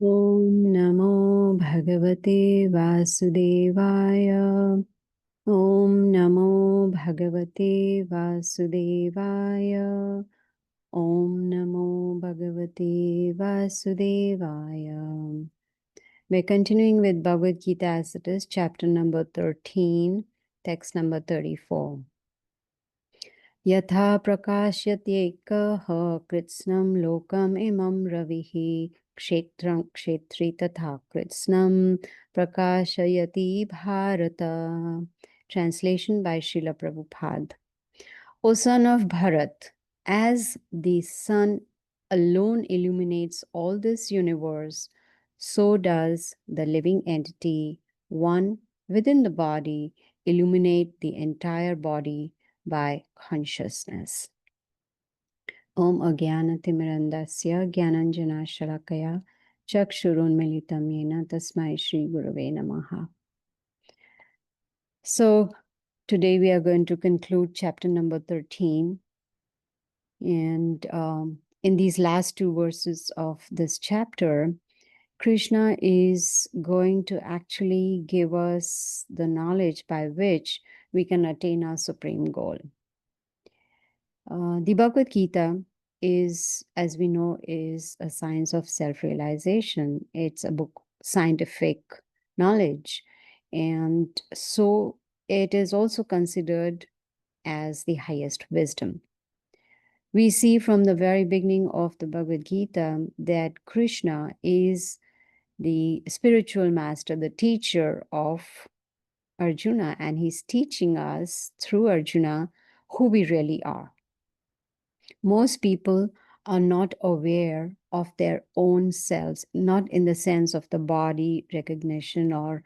Om Namo Bhagavate Vasudevaya. Om Namo Bhagavate Vasudevaya. Om Namo Bhagavate Vasudevaya. We're continuing with Bhagavad Gita as it is, chapter number 13, text number 34. Yatha prakashyateka kritsnam lokam imam ravihi kshetri tatha kritsnam prakashayati bharata. Translation by Srila Prabhupada. O son of Bharat, as the sun alone illuminates all this universe, so does the living entity, one within the body, illuminate the entire body by consciousness. Om Agyanatimirandasya Gyananjana Shalakaya Chakshurunmilitam Yena Tasmai Shri Gurave Namaha. So today we are going to conclude chapter number 13. And in these last two verses of this chapter, Krishna is going to actually give us the knowledge by which we can attain our supreme goal. The Bhagavad Gita is, as we know, is a science of self-realization. It's a book, scientific knowledge. And so it is also considered as the highest wisdom. We see from the very beginning of the Bhagavad Gita that Krishna is the spiritual master, the teacher of Arjuna, and he's teaching us through Arjuna who we really are. Most people are not aware of their own selves, not in the sense of the body recognition or,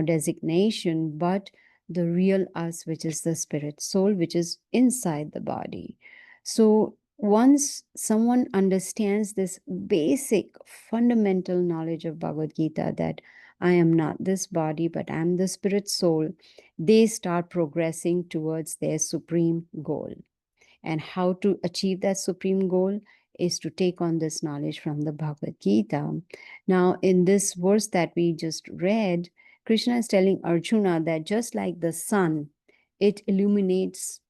designation, but the real us, which is the spirit soul, which is inside the body. So once someone understands this basic fundamental knowledge of Bhagavad Gita, that I am not this body, but I am the spirit soul, they start progressing towards their supreme goal. And how to achieve that supreme goal is to take on this knowledge from the Bhagavad Gita. Now, in this verse that we just read, Krishna is telling Arjuna that just like the sun, it illuminates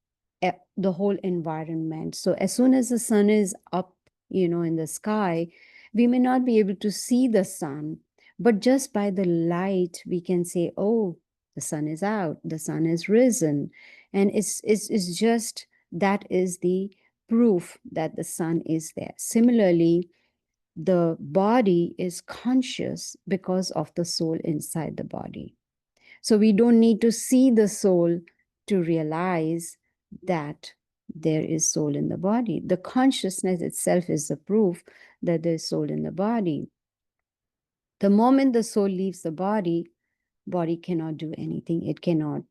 the whole environment. So as soon as the sun is up, in the sky, we may not be able to see the sun, but just by the light, we can say, oh, the sun is out, the sun is risen. And it's just, that is the proof that the sun is there. Similarly, the body is conscious because of the soul inside the body. So we don't need to see the soul to realize that there is soul in the body. The consciousness itself is the proof that there is soul in the body. The moment the soul leaves the body cannot do anything. It cannot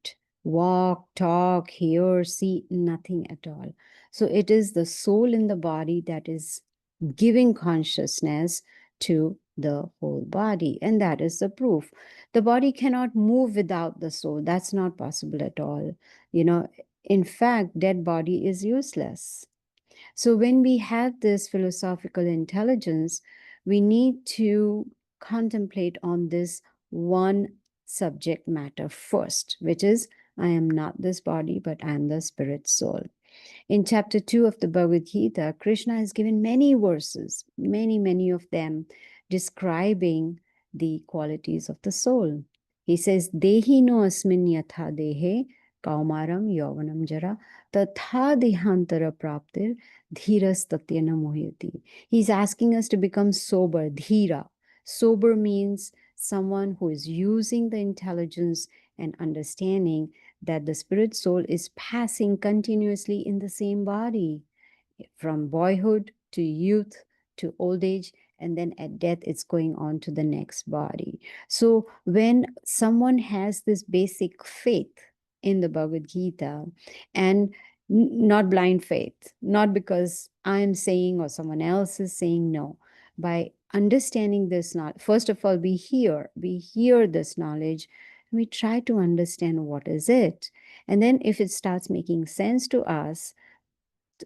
walk, talk, hear, see, nothing at all. So it is the soul in the body that is giving consciousness to the whole body. And that is the proof. The body cannot move without the soul. That's not possible at all. In fact, dead body is useless. So when we have this philosophical intelligence, we need to contemplate on this one subject matter first, which is, I am not this body, but I am the spirit soul. In chapter 2 of the Bhagavad Gita, Krishna has given many verses, many of them, describing the qualities of the soul. He says, Dehi no asmin yatha dehe kaumaram yauvanam jara tatha dehantara praptir dhiras tatyana mohyati. He's asking us to become sober, dhira. Sober means someone who is using the intelligence and understanding that the spirit soul is passing continuously in the same body, from boyhood to youth to old age, and then at death it's going on to the next body. So when someone has this basic faith in the Bhagavad Gita, and not blind faith, not because I'm saying or someone else is saying, no, by understanding this, not first of all, we hear this knowledge, we try to understand what is it. And then if it starts making sense to us,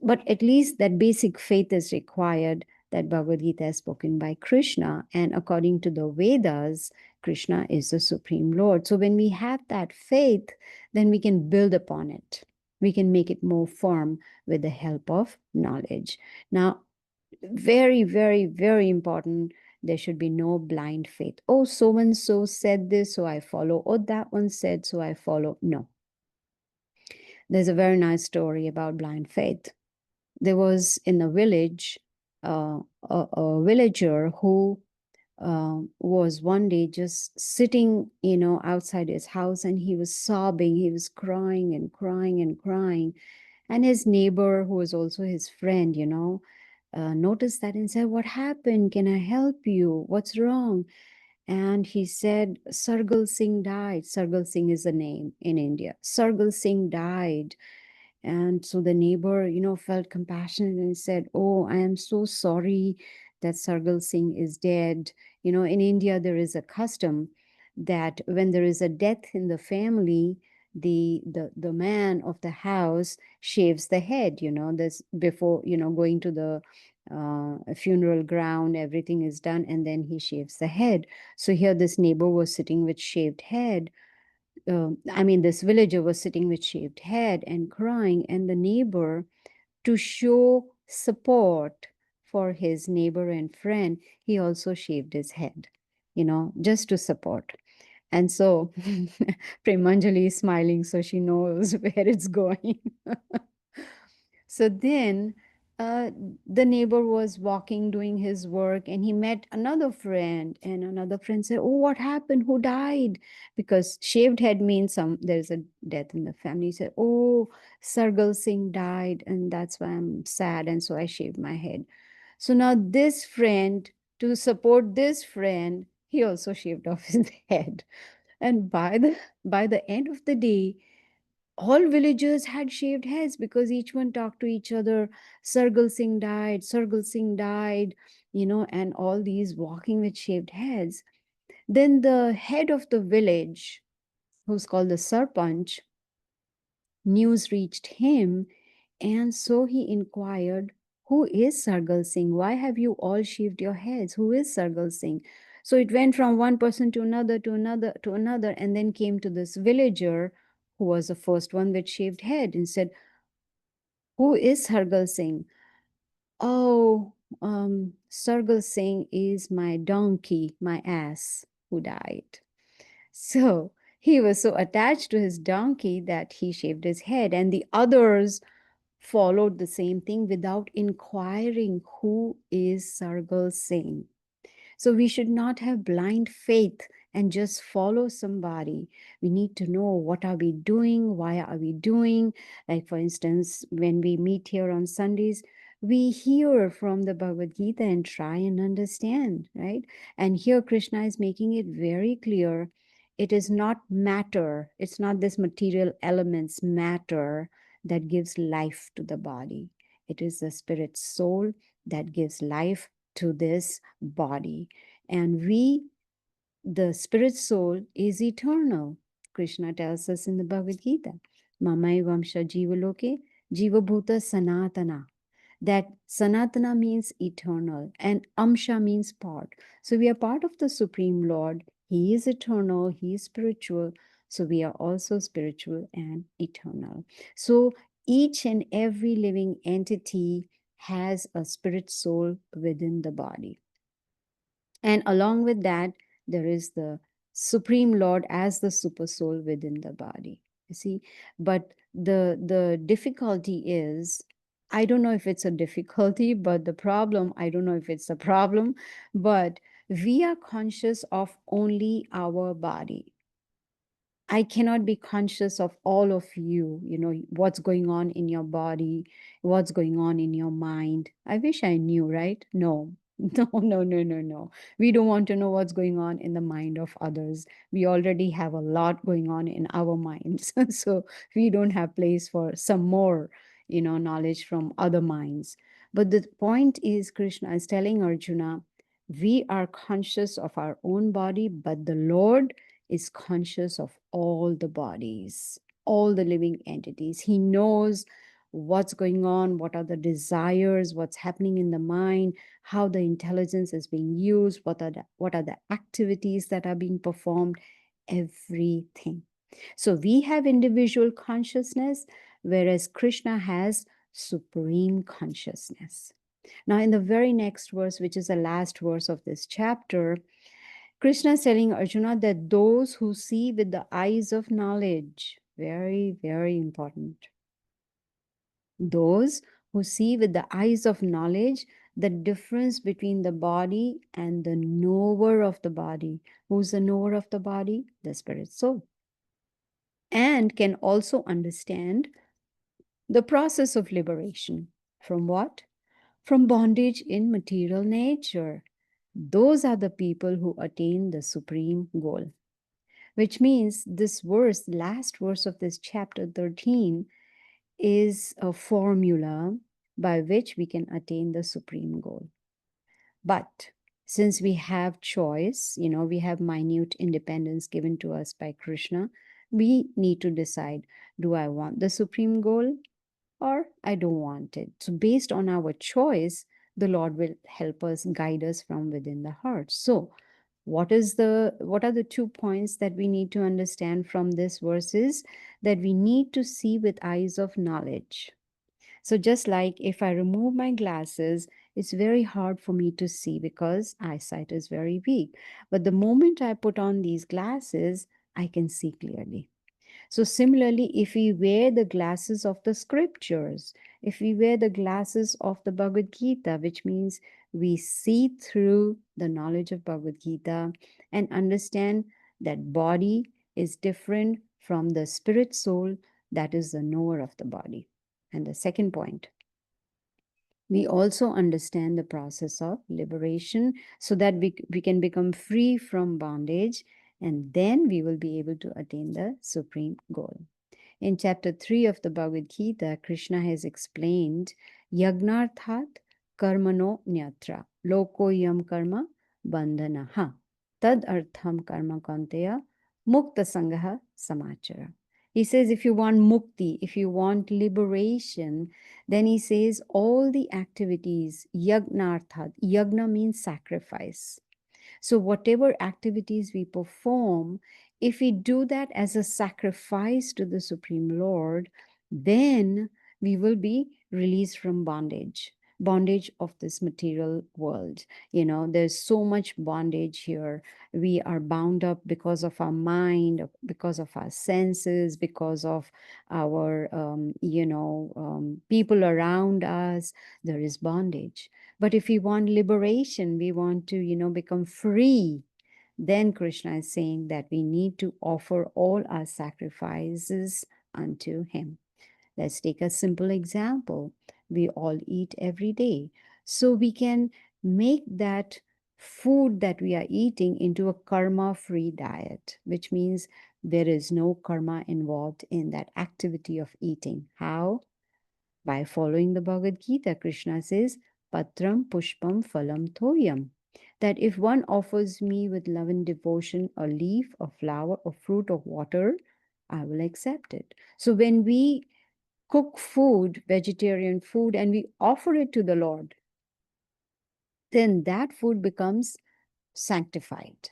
but at least that basic faith is required, that Bhagavad Gita is spoken by Krishna. And according to the Vedas, Krishna is the Supreme Lord. So when we have that faith, then we can build upon it. We can make it more firm with the help of knowledge. Now, very, very, very important. There should be no blind faith. Oh, so and so said this, so I follow. Oh, that one said, so I follow. No. There's a very nice story about blind faith. There was in a village a villager who was one day just sitting, outside his house, and he was sobbing. He was crying and crying and crying. And his neighbor, who was also his friend, noticed that and said, "What happened? Can I help you? What's wrong?" And he said, "Sargal Singh died." Sargal Singh is a name in India. Sargal Singh died. And so the neighbor, felt compassionate and said, "Oh, I am so sorry that Sargal Singh is dead." In India, there is a custom that when there is a death in the family, the man of the house shaves the head, this before, going to the funeral ground, everything is done, and then he shaves the head. So here this neighbor was sitting with shaved head. This villager was sitting with shaved head and crying, and the neighbor, to show support for his neighbor and friend, he also shaved his head, just to support. And so Premanjali is smiling, so she knows where it's going. So then uh, the neighbor was walking, doing his work, and he met another friend. And another friend said, "Oh, what happened? Who died?" Because shaved head means there's a death in the family. He said, "Oh, Sargal Singh died, and that's why I'm sad. And so I shaved my head." So now this friend, to support this friend, he also shaved off his head. And by the end of the day, all villagers had shaved heads because each one talked to each other. Sargal Singh died, Sargal Singh died, and all these walking with shaved heads. Then the head of the village, who's called the Sarpanch, news reached him, and so he inquired, "Who is Sargal Singh? Why have you all shaved your heads? Who is Sargal Singh?" So it went from one person to another, to another, to another, and then came to this villager who was the first one with shaved head and said, "Who is Sargal Singh?" "Oh, Sargal Singh is my donkey, my ass, who died." So he was so attached to his donkey that he shaved his head, and the others followed the same thing without inquiring who is Sargal Singh. So we should not have blind faith and just follow somebody. We need to know, what are we doing? Why are we doing? Like, for instance, when we meet here on Sundays, we hear from the Bhagavad Gita and try and understand, right? And here Krishna is making it very clear. It is not matter. It's not this material elements, matter, that gives life to the body. It is the spirit soul that gives life to this body. And the spirit soul, is eternal. Krishna tells us in the Bhagavad Gita, Mamai Vamsha Jivaloke, Jiva Bhuta Sanatana. That Sanatana means eternal, and Amsha means part. So we are part of the Supreme Lord. He is eternal, He is spiritual. So we are also spiritual and eternal. So each and every living entity has a spirit soul within the body. And along with that, there is the Supreme Lord as the super soul within the body. You see, but the difficulty is, I don't know if it's a difficulty, but the problem, I don't know if it's a problem, but we are conscious of only our body. I cannot be conscious of all of you, what's going on in your body, what's going on in your mind. I wish I knew, right? No, no, no, no, no, no. We don't want to know what's going on in the mind of others. We already have a lot going on in our minds. So we don't have place for some more, knowledge from other minds. But the point is, Krishna is telling Arjuna, we are conscious of our own body, but the Lord is conscious of all the bodies, all the living entities. He knows what's going on, what are the desires, what's happening in the mind, how the intelligence is being used, what are the activities that are being performed, everything. So we have individual consciousness, whereas Krishna has supreme consciousness. Now, in the very next verse, which is the last verse of this chapter, Krishna is telling Arjuna that those who see with the eyes of knowledge, very, very important. Those who see with the eyes of knowledge the difference between the body and the knower of the body. Who's the knower of the body? The spirit soul. And can also understand the process of liberation. From what? From bondage in material nature. Those are the people who attain the supreme goal. Which means this verse, last verse of this chapter 13, is a formula by which we can attain the supreme goal. But since we have choice, we have minute independence given to us by Krishna, we need to decide, do I want the supreme goal or I don't want it? So based on our choice, the Lord will help us, guide us from within the heart. So what are the 2 points that we need to understand from this verse is that we need to see with eyes of knowledge. So just like if I remove my glasses, it's very hard for me to see because eyesight is very weak. But the moment I put on these glasses, I can see clearly. So similarly, if we wear the glasses of the scriptures, if we wear the glasses of the Bhagavad Gita, which means we see through the knowledge of Bhagavad Gita and understand that body is different from the spirit soul that is the knower of the body. And the second point, we also understand the process of liberation so that we can become free from bondage, and then we will be able to attain the supreme goal. In chapter 3 of the Bhagavad Gita, Krishna has explained Yagnarthat karmano nyatra lokoyam karma bandhanaha tad artham karma kanteya mukta sangaha samachara. He says if you want mukti, if you want liberation, then he says all the activities, yagnarthat, yagna means sacrifice. So whatever activities we perform, if we do that as a sacrifice to the Supreme Lord, then we will be released from bondage of this material world. There's so much bondage here. We are bound up because of our mind, because of our senses, because of our people around us. There is bondage. But if we want liberation, we want to become free, then Krishna is saying that we need to offer all our sacrifices unto him. Let's take a simple example. We all eat every day. So we can make that food that we are eating into a karma-free diet, which means there is no karma involved in that activity of eating. How? By following the Bhagavad Gita, Krishna says, Patram Pushpam Phalam Thoyam. That if one offers me with love and devotion a leaf, a flower, a fruit, or water, I will accept it. So when we cook food, vegetarian food, and we offer it to the Lord, then that food becomes sanctified.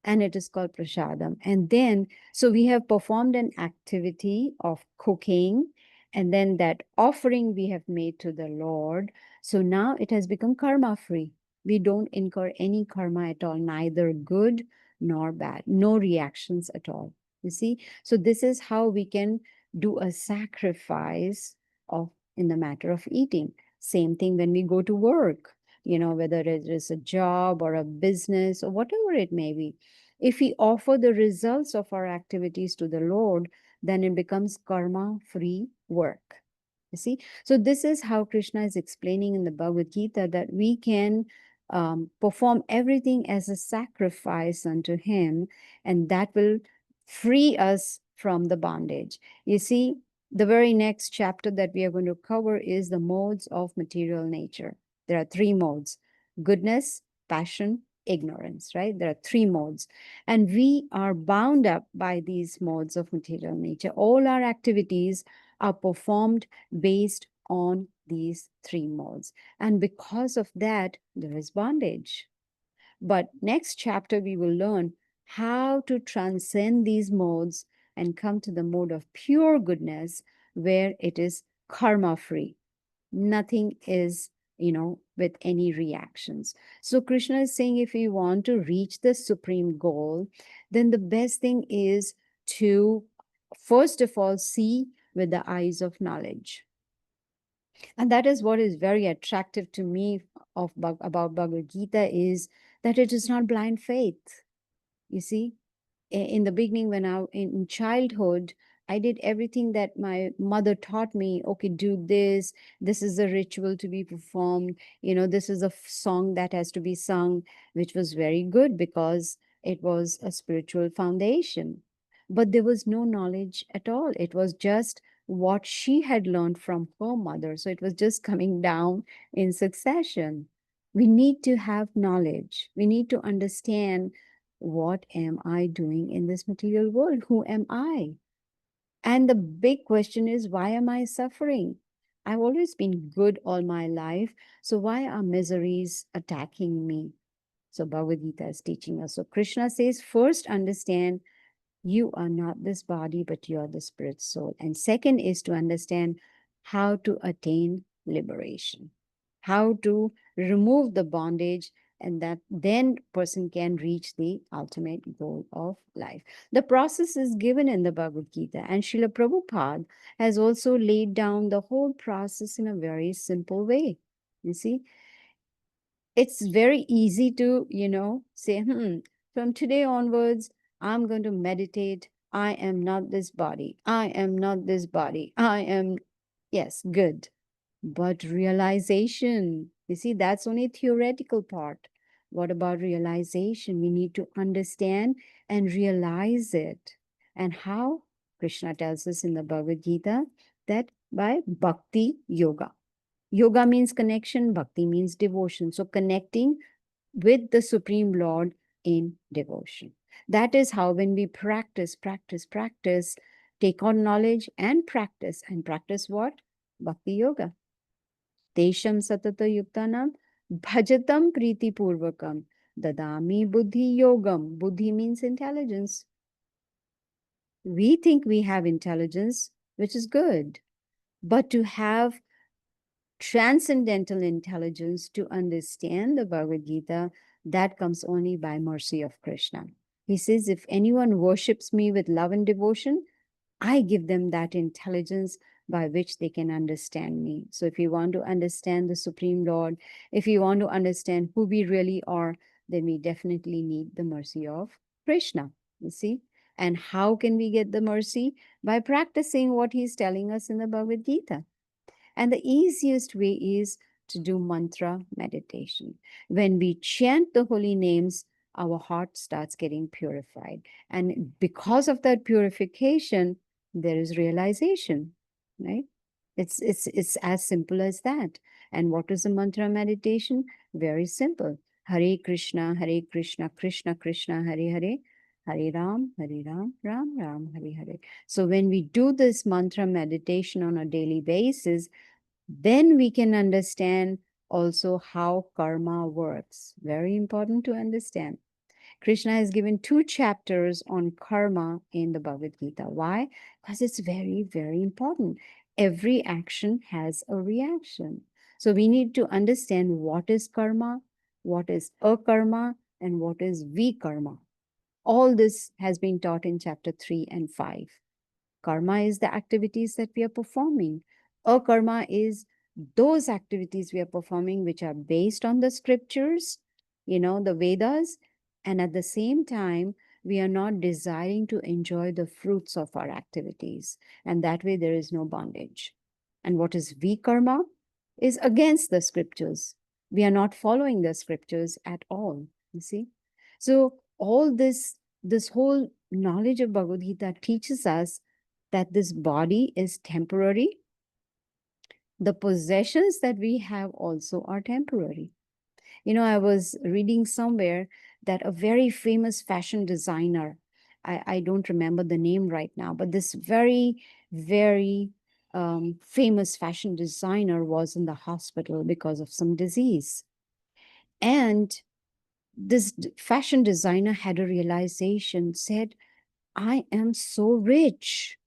And it is called prasadam. And then, so we have performed an activity of cooking, and then that offering we have made to the Lord. So now it has become karma free. We don't incur any karma at all, neither good nor bad, no reactions at all. You see? So this is how we can do a sacrifice of in the matter of eating. Same thing when we go to work, whether it is a job or a business or whatever it may be. If we offer the results of our activities to the Lord, then it becomes karma-free work. You see? So this is how Krishna is explaining in the Bhagavad Gita that we can perform everything as a sacrifice unto him, and that will free us from the bondage. You see, the very next chapter that we are going to cover is the modes of material nature. There are 3 modes: goodness, passion, ignorance, right? There are 3 modes. And we are bound up by these modes of material nature. All our activities are performed based on these three modes. And because of that, there is bondage. But next chapter, we will learn how to transcend these modes and come to the mode of pure goodness where it is karma free. Nothing is, with any reactions. So Krishna is saying if we want to reach the supreme goal, then the best thing is to first of all see with the eyes of knowledge. And that is what is very attractive to me about Bhagavad Gita, is that it is not blind faith. You see, in the beginning, when I in childhood, I did everything that my mother taught me. Okay, do this. This is a ritual to be performed. This is a song that has to be sung, which was very good because it was a spiritual foundation. But there was no knowledge at all. It was just what she had learned from her mother. So it was just coming down in succession. We need to have knowledge. We need to understand, what am I doing in this material world? Who am I? And the big question is, why am I suffering? I've always been good all my life. So why are miseries attacking me? So Bhagavad Gita is teaching us. So Krishna says, first understand you are not this body, but you are the spirit soul. And second is to understand how to attain liberation, how to remove the bondage, and that then person can reach the ultimate goal of life. The process is given in the Bhagavad Gita, and Srila Prabhupada has also laid down the whole process in a very simple way. You see, it's very easy to, say, from today onwards, I'm going to meditate. I am not this body. I am not this body. I am, yes, good. But realization, you see, that's only theoretical part. What about realization? We need to understand and realize it. And how? Krishna tells us in the Bhagavad Gita that by bhakti yoga. Yoga means connection, bhakti means devotion. So connecting with the Supreme Lord in devotion. That is how, when we practice, take on knowledge and practice what? Bhakti yoga. Tesham satata yuktanam bhajatam priti purvakam dadami buddhi yogam. Buddhi means intelligence. We think we have intelligence, which is good, but to have transcendental intelligence to understand the Bhagavad Gita, that comes only by mercy of Krishna. He says, if anyone worships me with love and devotion, I give them that intelligence by which they can understand me. So if you want to understand the Supreme Lord, if you want to understand who we really are, then we definitely need the mercy of Krishna, you see. And how can we get the mercy? By practicing what he's telling us in the Bhagavad Gita. And the easiest way is to do mantra meditation. When we chant the holy names, our heart starts getting purified. And because of that purification, there is realization, right? It's as simple as that. And what is a mantra meditation? Very simple. Hare Krishna, Krishna Krishna, Hare Hare, Hare Ram, Ram Ram, Hare Hare. So when we do this mantra meditation on a daily basis, then we can understand also how karma works. Very important to understand. Krishna has given 2 chapters on karma in the Bhagavad Gita. Why? Because it's very, very important. Every action has a reaction. So we need to understand what is karma, what is akarma, and what is vikarma. All this has been taught in chapter 3 and 5. Karma is the activities that we are performing. Akarma is those activities we are performing which are based on the scriptures, the Vedas, and at the same time, we are not desiring to enjoy the fruits of our activities. And that way, there is no bondage. And what is vikarma? Is against the scriptures. We are not following the scriptures at all, you see. So all this whole knowledge of Bhagavad Gita teaches us that this body is temporary. The possessions that we have also are temporary. I was reading somewhere that a very famous fashion designer, I don't remember the name right now, but this very, very famous fashion designer was in the hospital because of some disease. And this fashion designer had a realization, said, I am so rich.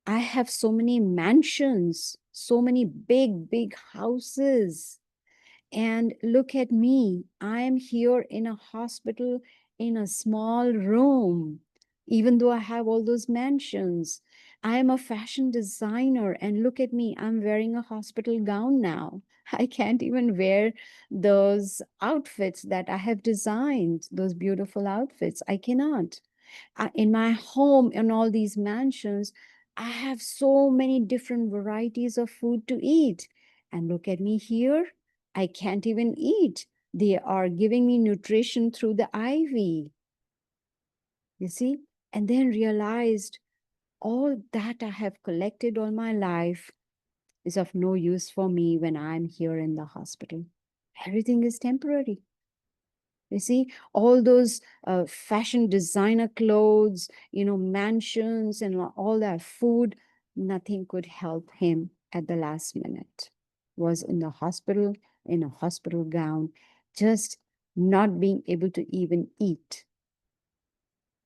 I have so many mansions, so many big, big houses. And look at me. I am here in a hospital in a small room, even though I have all those mansions. I am a fashion designer, and look at me. I'm wearing a hospital gown now. I can't even wear those outfits that I have designed, those beautiful outfits. I cannot. In my home, in all these mansions, I have so many different varieties of food to eat. And look at me here. I can't even eat. They are giving me nutrition through the IV, you see? And then realized all that I have collected all my life is of no use for me when I'm here in the hospital. Everything is temporary. You see, all those fashion designer clothes, mansions and all that food, nothing could help him at the last minute. Was in the hospital, in a hospital gown, just not being able to even eat.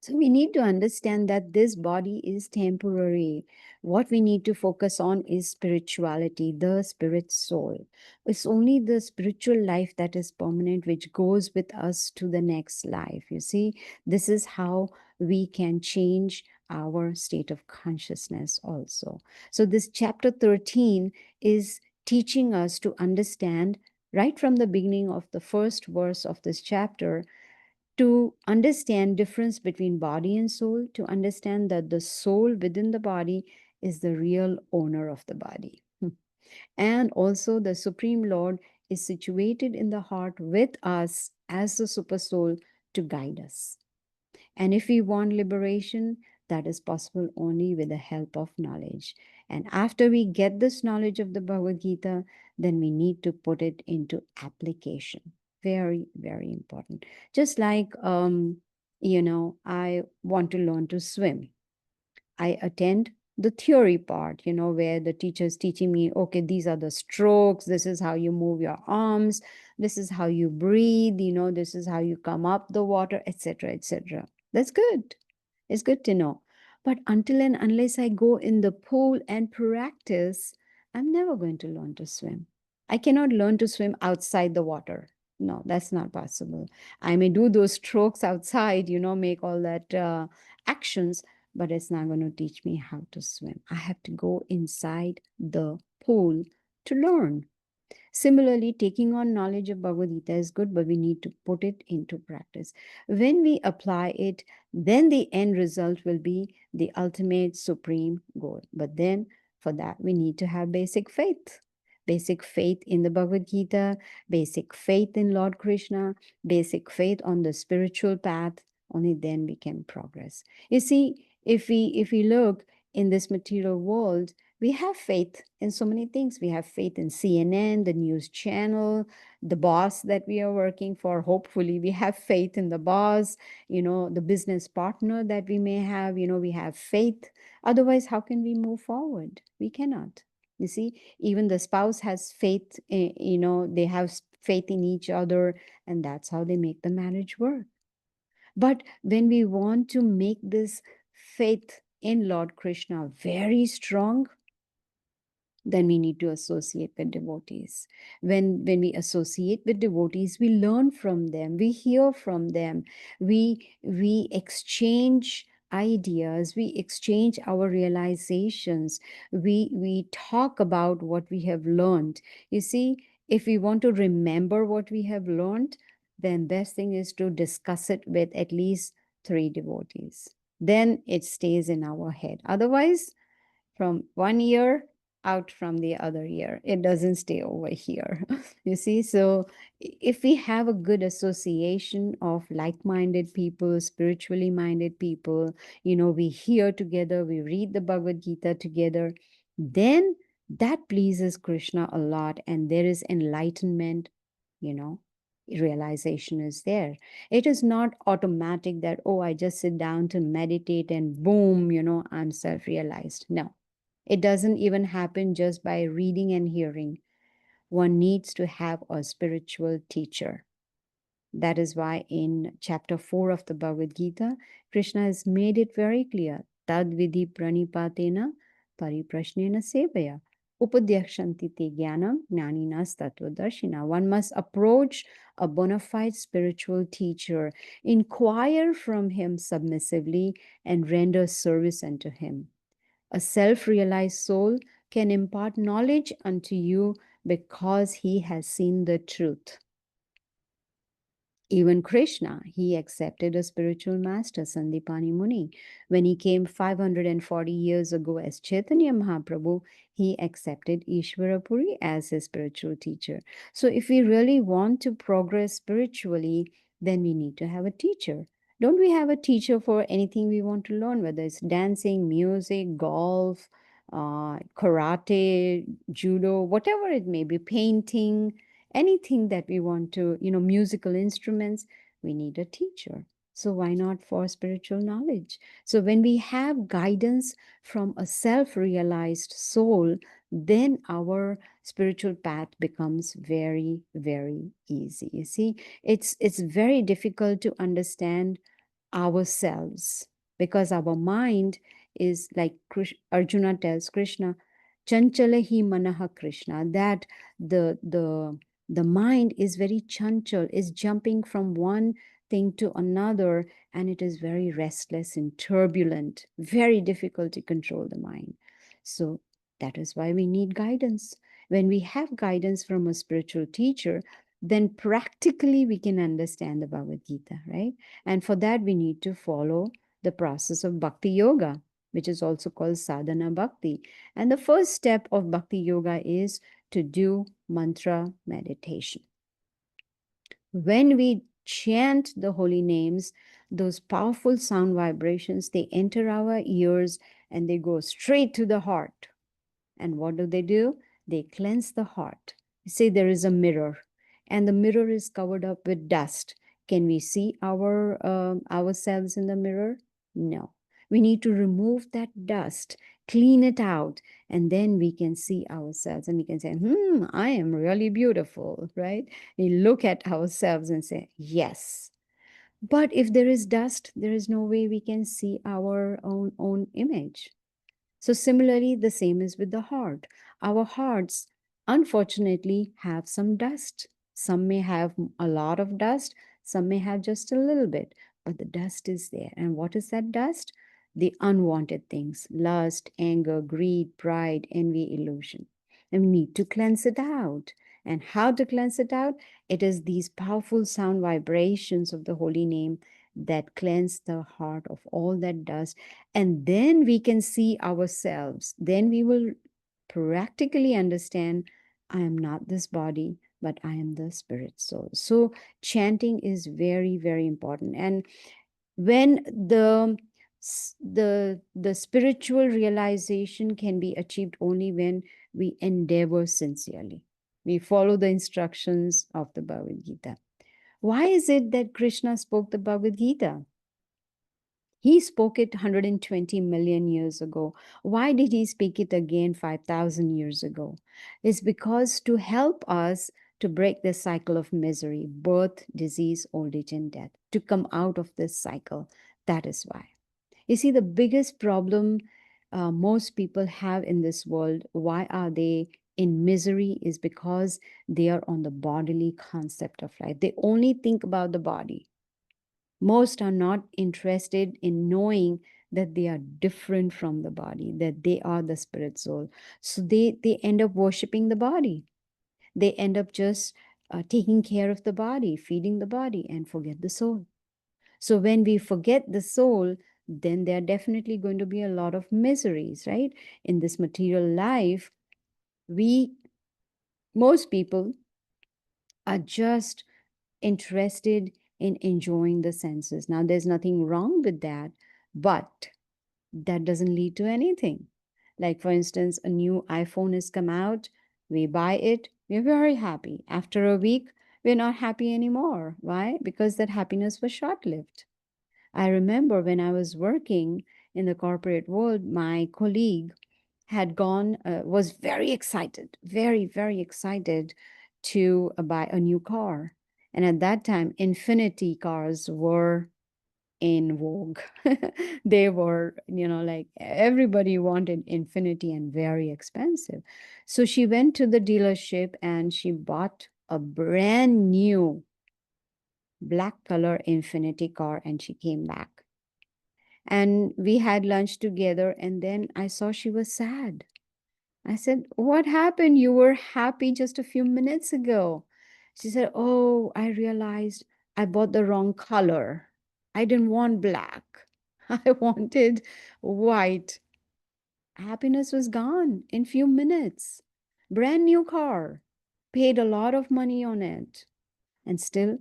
So we need to understand that this body is temporary. What we need to focus on is spirituality, the spirit soul. It's only the spiritual life that is permanent, which goes with us to the next life. You see, this is how we can change our state of consciousness also. So this chapter 13 is teaching us to understand right from the beginning of the first verse of this chapter, to understand difference between body and soul, to understand that the soul within the body is the real owner of the body. And also the Supreme Lord is situated in the heart with us as the super soul to guide us. And if we want liberation, that is possible only with the help of knowledge. And after we get this knowledge of the Bhagavad Gita, then we need to put it into application. Very, very important. Just like, I want to learn to swim. I attend the theory part, where the teacher is teaching me, okay, these are the strokes, this is how you move your arms, this is how you breathe, this is how you come up the water, etc., etc. That's good. It's good to know. But until and unless I go in the pool and practice, I'm never going to learn to swim. I cannot learn to swim outside the water. No, that's not possible. I may do those strokes outside, make all that actions, but it's not going to teach me how to swim. I have to go inside the pool to learn. Similarly, taking on knowledge of Bhagavad Gita is good, but we need to put it into practice. When we apply it, then the end result will be the ultimate supreme goal. But then for that, we need to have basic faith. Basic faith in the Bhagavad Gita, basic faith in Lord Krishna, basic faith on the spiritual path. Only then we can progress. You see, if we look in this material world, we have faith in so many things. We have faith in CNN, the news channel, the boss that we are working for. Hopefully, we have faith in the boss, the business partner that we may have, we have faith. Otherwise, how can we move forward? We cannot. You see, even the spouse has faith, they have faith in each other, and that's how they make the marriage work. But when we want to make this faith in Lord Krishna very strong, then we need to associate with devotees. When we associate with devotees, we learn from them, we hear from them, we exchange ideas, we exchange our realizations, we talk about what we have learned. You see, if we want to remember what we have learned, then best thing is to discuss it with at least 3 devotees. Then it stays in our head. Otherwise, from one ear out from the other ear, it doesn't stay over here. You see, so if we have a good association of like-minded people, spiritually minded people, we hear together, we read the Bhagavad Gita together, then that pleases Krishna a lot, and there is enlightenment, you know realization is there. It is not automatic that, oh, I just sit down to meditate and boom, I'm self-realized. No, It doesn't even happen just by reading and hearing. One needs to have a spiritual teacher. That is why in chapter 4 of the Bhagavad Gita, Krishna has made it very clear. Tad vidhi pranipatena pariprashnena sevaya. Upadyakshanti te jnanam jnaninas tattvadarshina. One must approach a bona fide spiritual teacher, inquire from him submissively, and render service unto him. A self realized soul can impart knowledge unto you because he has seen the truth. Even Krishna, he accepted a spiritual master, Sandipani Muni. When he came 540 years ago as Chaitanya Mahaprabhu, he accepted Ishvara Puri as his spiritual teacher. So, if we really want to progress spiritually, then we need to have a teacher. Don't we have a teacher for anything we want to learn, whether it's dancing, music, golf, karate, judo, whatever it may be, painting, anything that we want to, musical instruments, we need a teacher. So why not for spiritual knowledge? So when we have guidance from a self-realized soul, then our spiritual path becomes very, very easy. You see, it's very difficult to understand ourselves because our mind is like Arjuna tells Krishna, chanchalahi manaha Krishna, that the mind is very chanchal, is jumping from one thing to another, and it is very restless and turbulent, very difficult to control the mind. So that is why we need guidance. When we have guidance from a spiritual teacher, then practically we can understand the Bhagavad Gita, right? And for that, we need to follow the process of bhakti yoga, which is also called sadhana bhakti. And the first step of bhakti yoga is to do mantra meditation. When we chant the holy names, those powerful sound vibrations, they enter our ears and they go straight to the heart. And what do? They cleanse the heart. Say there is a mirror, and the mirror is covered up with dust. Can we see ourselves in the mirror? No. We need to remove that dust, clean it out, and then we can see ourselves and we can say, I am really beautiful, right? We look at ourselves and say, yes. But if there is dust, there is no way we can see our own image. So, similarly, the same is with the heart. Our hearts, unfortunately, have some dust. Some may have a lot of dust, some may have just a little bit, but the dust is there. And what is that dust? The unwanted things: lust, anger, greed, pride, envy, illusion. And we need to cleanse it out. And how to cleanse it out? It is these powerful sound vibrations of the holy name that cleanse the heart of all that dust, and then we can see ourselves. Then we will practically understand, I am not this body, but I am the spirit soul. So chanting is very, very important. And when the spiritual realization can be achieved only when we endeavor sincerely. We follow the instructions of the Bhagavad Gita. Why is it that Krishna spoke the Bhagavad Gita? He spoke it 120 million years ago. Why did he speak it again 5,000 years ago? It's because to help us to break this cycle of misery, birth, disease, old age, and death, to come out of this cycle. That is why. You see, the biggest problem most people have in this world, why are they in misery, is because they are on the bodily concept of life. They only think about the body. Most are not interested in knowing that they are different from the body, that they are the spirit soul. So they end up worshiping the body. They end up just taking care of the body, feeding the body, and forget the soul. So when we forget the soul, then there are definitely going to be a lot of miseries, right? In this material life, most people are just interested in enjoying the senses. Now, there's nothing wrong with that, but that doesn't lead to anything. Like, for instance, a new iPhone has come out, we buy it, we're very happy. After a week, we're not happy anymore. Why? Because that happiness was short lived. I remember when I was working in the corporate world, my colleague, had gone, was very excited, very, very excited to buy a new car. And at that time, infinity cars were in vogue. They were, like everybody wanted infinity and very expensive. So she went to the dealership and she bought a brand new black color infinity car and she came back. And we had lunch together and then I saw she was sad. I said, "What happened? You were happy just a few minutes ago." She said, "Oh, I realized I bought the wrong color. I didn't want black. I wanted white." Happiness was gone in few minutes. Brand new car, paid a lot of money on it, and still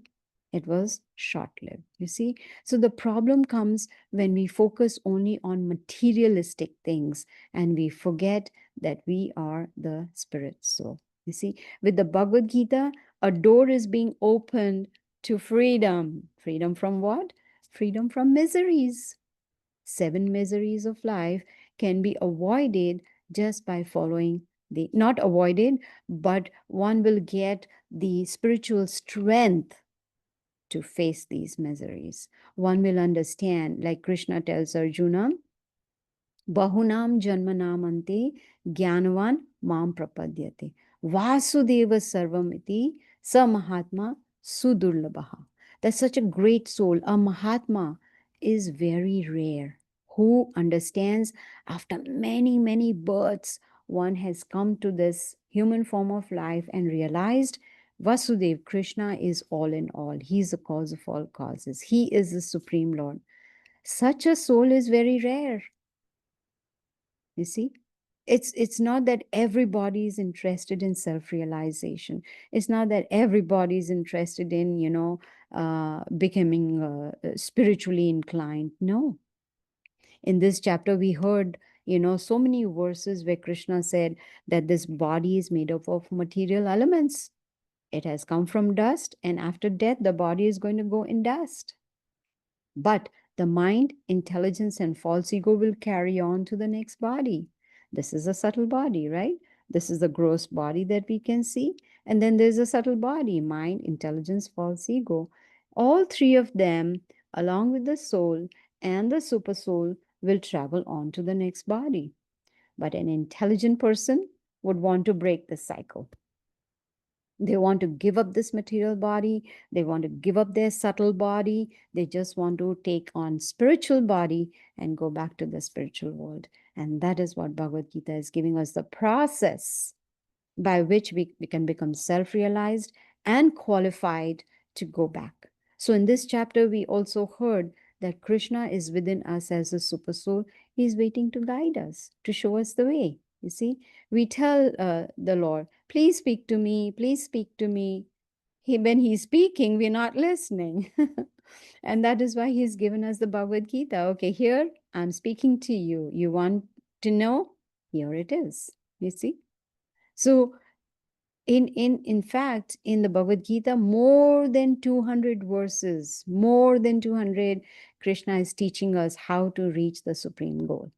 it was short lived. You see? So the problem comes when we focus only on materialistic things and we forget that we are the spirit soul. You see, with the Bhagavad Gita, a door is being opened to freedom. Freedom from what? Freedom from miseries. 7 miseries of life can be avoided just by following the, not avoided, but one will get the spiritual strength to face these miseries. One will understand, like Krishna tells Arjuna, Bahunam Janmanamante Gyanavan Mam Prapadyate. Vasudeva Sarvamiti Sa Mahatma Sudurlabaha. That's such a great soul. A Mahatma is very rare. Who understands after many, many births, one has come to this human form of life and realized Vasudev, Krishna, is all in all. He is the cause of all causes. He is the Supreme Lord. Such a soul is very rare. You see, it's not that everybody is interested in self-realization. It's not that everybody is interested in becoming spiritually inclined. No. In this chapter we heard so many verses where Krishna said that this body is made up of material elements. It has come from dust, and after death the body is going to go in dust. But the mind, intelligence, and false ego will carry on to the next body. This is a subtle body, right? This is the gross body that we can see. And then there's a subtle body, mind, intelligence, false ego. All three of them, along with the soul and the super soul, will travel on to the next body. But an intelligent person would want to break the cycle. They want to give up this material body. They want to give up their subtle body. They just want to take on spiritual body and go back to the spiritual world. And that is what Bhagavad Gita is giving us, the process by which we can become self-realized and qualified to go back. So in this chapter, we also heard that Krishna is within us as a super soul. He's waiting to guide us, to show us the way. You see, we tell the Lord, please speak to me, please speak to me. When he's speaking, we're not listening. And that is why he's given us the Bhagavad Gita. Okay, here I'm speaking to you. You want to know? Here it is. You see? So in fact, in the Bhagavad Gita, more than 200 verses, more than 200, Krishna is teaching us how to reach the supreme goal.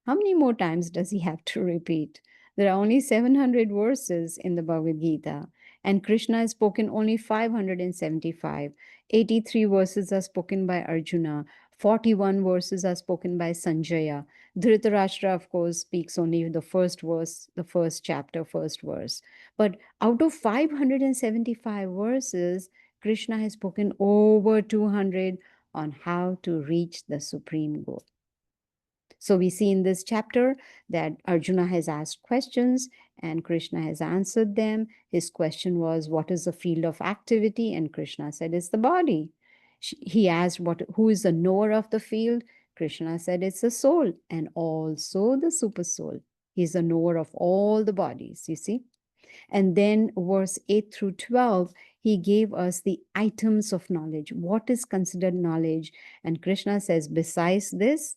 How many more times does he have to repeat? There are only 700 verses in the Bhagavad Gita, and Krishna has spoken only 575. 83 verses are spoken by Arjuna, 41 verses are spoken by Sanjaya. Dhritarashtra, of course, speaks only the first verse, the first chapter, first verse. But out of 575 verses, Krishna has spoken over 200 on how to reach the supreme goal. So we see in this chapter that Arjuna has asked questions and Krishna has answered them. His question was, what is the field of activity? And Krishna said, it's the body. He asked, who is the knower of the field? Krishna said, it's the soul and also the super soul. He's the knower of all the bodies, you see. And then verse 8 through 12, he gave us the items of knowledge. What is considered knowledge? And Krishna says, besides this,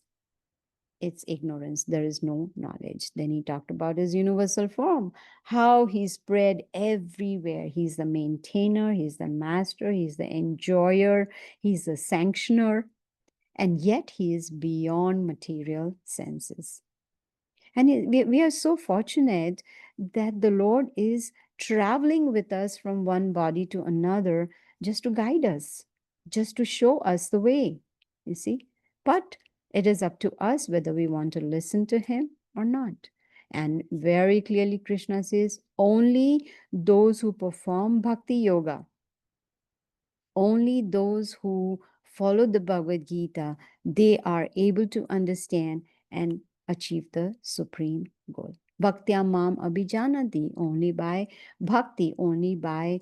it's ignorance. There is no knowledge. Then he talked about his universal form, how he's spread everywhere. He's the maintainer, he's the master, he's the enjoyer, he's the sanctioner, and yet he is beyond material senses. And we are so fortunate that the Lord is traveling with us from one body to another just to guide us, just to show us the way, you see. But it is up to us whether we want to listen to Him or not. And very clearly, Krishna says only those who perform bhakti yoga, only those who follow the Bhagavad Gita, they are able to understand and achieve the supreme goal. Bhaktya mam abhijanati, only by bhakti, only by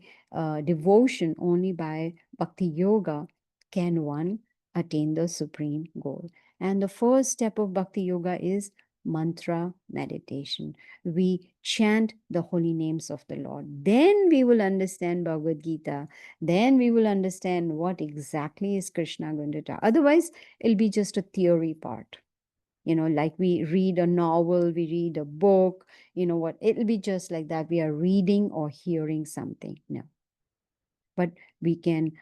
devotion, only by bhakti yoga can one attain the supreme goal. And the first step of bhakti yoga is mantra meditation. We chant the holy names of the Lord. Then we will understand Bhagavad Gita, then we will understand what exactly is Krishna going to tell. Otherwise, it'll be just a theory part. Like we read a novel, we read a book, what? It'll be just like that. We are reading or hearing something. No. But we can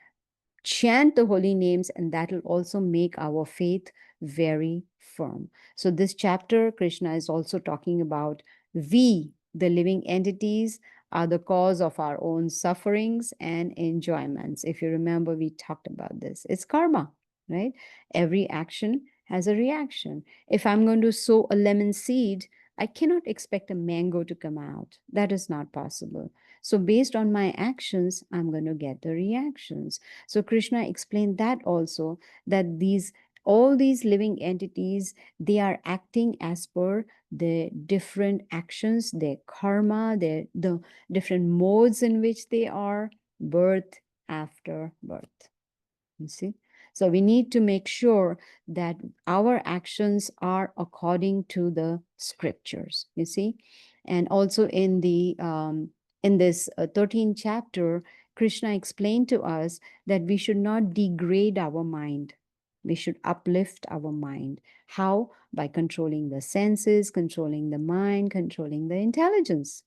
chant the holy names, and that will also make our faith very firm. So, this chapter, Krishna is also talking about we, the living entities, are the cause of our own sufferings and enjoyments. If you remember, we talked about this. It's karma, right? Every action has a reaction. If I'm going to sow a lemon seed, I cannot expect a mango to come out. That is not possible. So, based on my actions, I'm going to get the reactions. So Krishna explained that also, that all these living entities, they are acting as per the different actions, their karma, the different modes in which they are, birth after birth. You see? So we need to make sure that our actions are according to the scriptures, you see? And also in this 13th chapter, Krishna explained to us that we should not degrade our mind. We should uplift our mind. How? By controlling the senses, controlling the mind, controlling the intelligence.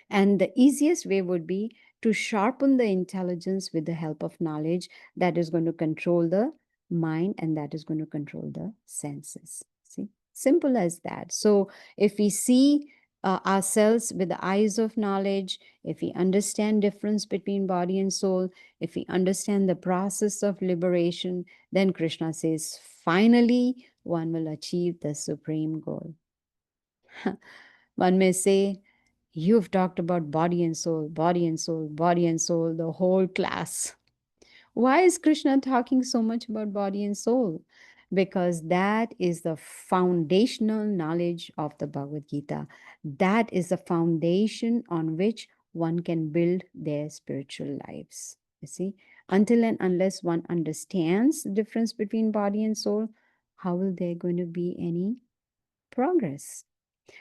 And the easiest way would be to sharpen the intelligence with the help of knowledge that is going to control the mind and that is going to control the senses. See, simple as that. So, if we see ourselves with the eyes of knowledge, if we understand difference between body and soul, if we understand the process of liberation, then Krishna says, finally, one will achieve the supreme goal. One may say, you've talked about body and soul, body and soul, body and soul, the whole class. Why is Krishna talking so much about body and soul? Because that is the foundational knowledge of the Bhagavad Gita. That is the foundation on which one can build their spiritual lives. You see, until and unless one understands the difference between body and soul, how will there going to be any progress?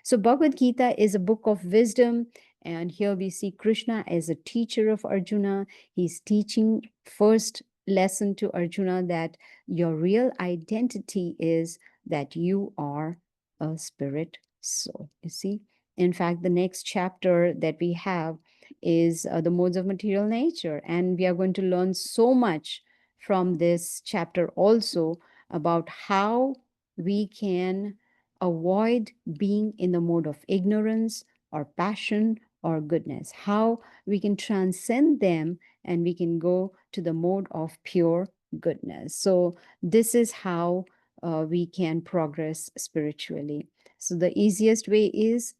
So, Bhagavad Gita is a book of wisdom, and here we see Krishna as a teacher of Arjuna. He's teaching first lesson to Arjuna that your real identity is that you are a spirit soul. You see, in fact, the next chapter that we have is the modes of material nature, and we are going to learn so much from this chapter also about how we can avoid being in the mode of ignorance or passion or goodness, how we can transcend them and we can go to the mode of pure goodness. So, this is how we can progress spiritually. So, the easiest way is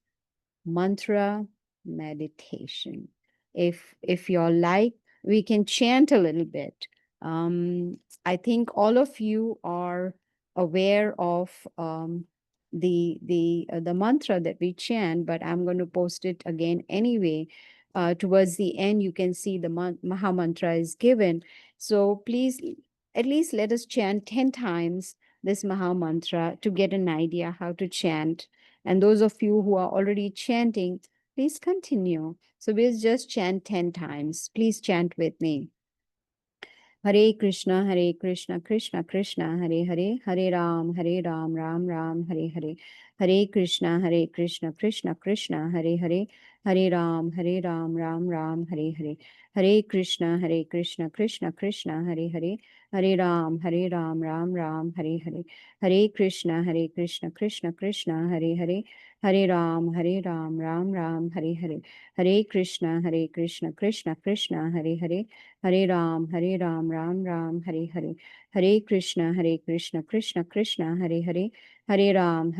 mantra meditation. If you're like, we can chant a little bit. I think all of you are aware of the mantra that we chant, but I'm going to post it again anyway. Towards the end, you can see the Maha Mantra is given. So please, at least let us chant 10 times this Maha Mantra to get an idea how to chant. And those of you who are already chanting, please continue. So we'll just chant 10 times. Please chant with me. Hare Krishna, Krishna Krishna, Hare Hare, Hare Ram, Ram Ram, Hare Hare. Hare Krishna, Krishna Krishna, Hare Hare, Hare Ram, Ram Ram, Hare Hare. Hare Krishna, Krishna Krishna, Hare Hare, Hare Ram, Ram Ram, Hare Hare. Hare Krishna, Krishna Krishna, Hare Hare, Hare Ram, Ram Ram, Hare Hare. Hare Krishna, Krishna Krishna, Hare Hare, Hare Ram, Ram Ram, Hare Hare. Hare Krishna, Krishna Krishna, Hare Hare, Hare Ram,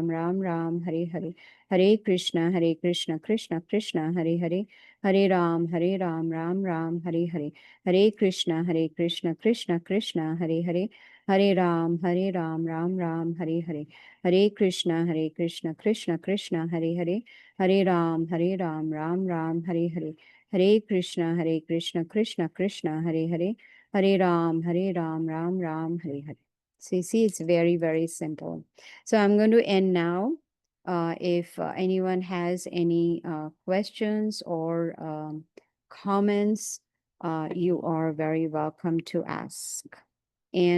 Ram Ram, Hare Hare. Hare Krishna, Krishna Krishna, Hare Hare, Hare Ram, Ram Ram, Hare Hare. Hare Krishna, Krishna Krishna, Hare Hare, Hare Ram, Ram Ram, Hare Hare. Hare Krishna, Krishna Krishna, Hare Hare, Hare Ram, Ram Ram, Hare Hare. Hare Krishna, Krishna Krishna, Hare Hare, Hare Ram, Ram Ram, Hare Hare. So you see, it's very, very simple. So I'm going to end now. If anyone has any questions or comments, you are very welcome to ask. And